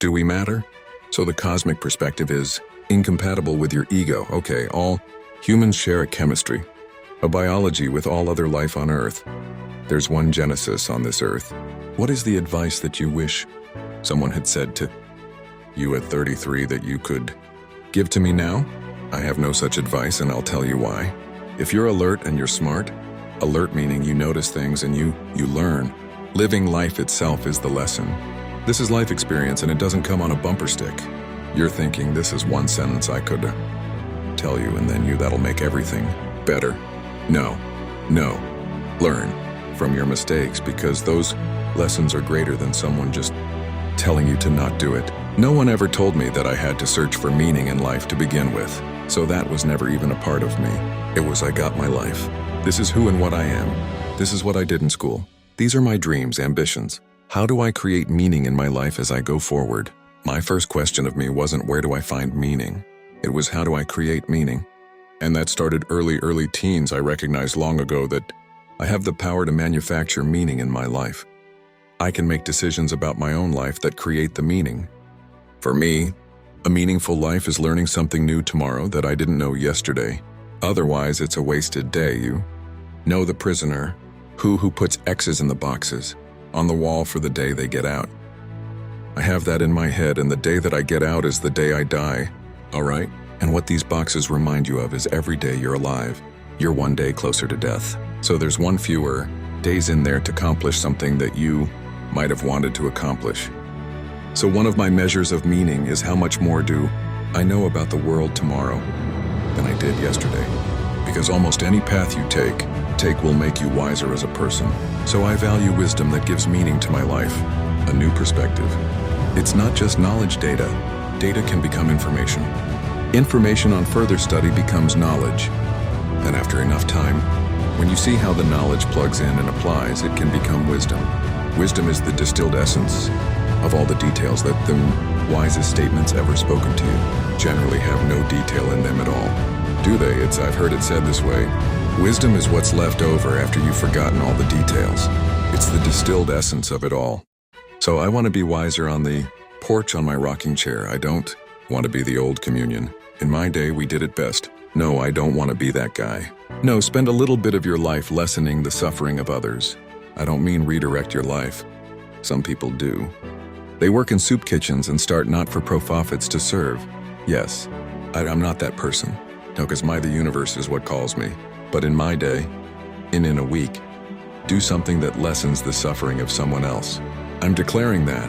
Do we matter? So the cosmic perspective is incompatible with your ego. Okay, all humans share a chemistry, a biology with all other life on Earth. There's one Genesis on this Earth. What is the advice that you wish someone had said to you at 33 that you could give to me now? I have no such advice, and I'll tell you why. If you're alert and you're smart, alert meaning you notice things and you learn. Living life itself is the lesson. This is life experience, and it doesn't come on a bumper stick. You're thinking this is one sentence I could tell you, and then that'll make everything better. No. Learn from your mistakes, because those lessons are greater than someone just telling you to not do it. No one ever told me that I had to search for meaning in life to begin with, so that was never even a part of me. It was I got my life. This is who and what I am. This is what I did in school. These are my dreams, ambitions. How do I create meaning in my life as I go forward? My first question of me wasn't where do I find meaning? It was how do I create meaning? And that started early teens. I recognized long ago that I have the power to manufacture meaning in my life. I can make decisions about my own life that create the meaning. For me, a meaningful life is learning something new tomorrow that I didn't know yesterday. Otherwise, it's a wasted day. You know the prisoner, who puts X's in the boxes on the wall for the day they get out. I have that in my head, and the day that I get out is the day I die, all right? And what these boxes remind you of is every day you're alive, you're one day closer to death. So there's one fewer days in there to accomplish something that you might have wanted to accomplish. So one of my measures of meaning is how much more do I know about the world tomorrow than I did yesterday. Because almost any path you take will make you wiser as a person. So I value wisdom that gives meaning to my life, a new perspective. It's not just knowledge data. Data can become information. Information on further study becomes knowledge. And after enough time, when you see how the knowledge plugs in and applies, it can become wisdom. Wisdom is the distilled essence of all the details that the wisest statements ever spoken to you generally have no detail in them at all. Do they? I've heard it said this way. Wisdom is what's left over after you've forgotten all the details. It's the distilled essence of it all. So I want to be wiser on the porch on my rocking chair. I don't want to be the old communion. In my day, we did it best. No, I don't want to be that guy. No, spend a little bit of your life lessening the suffering of others. I don't mean redirect your life. Some people do. They work in soup kitchens and start not-for-profits to serve. Yes, I'm not that person. No, because the universe is what calls me. But in my day, in a week, do something that lessens the suffering of someone else. I'm declaring that.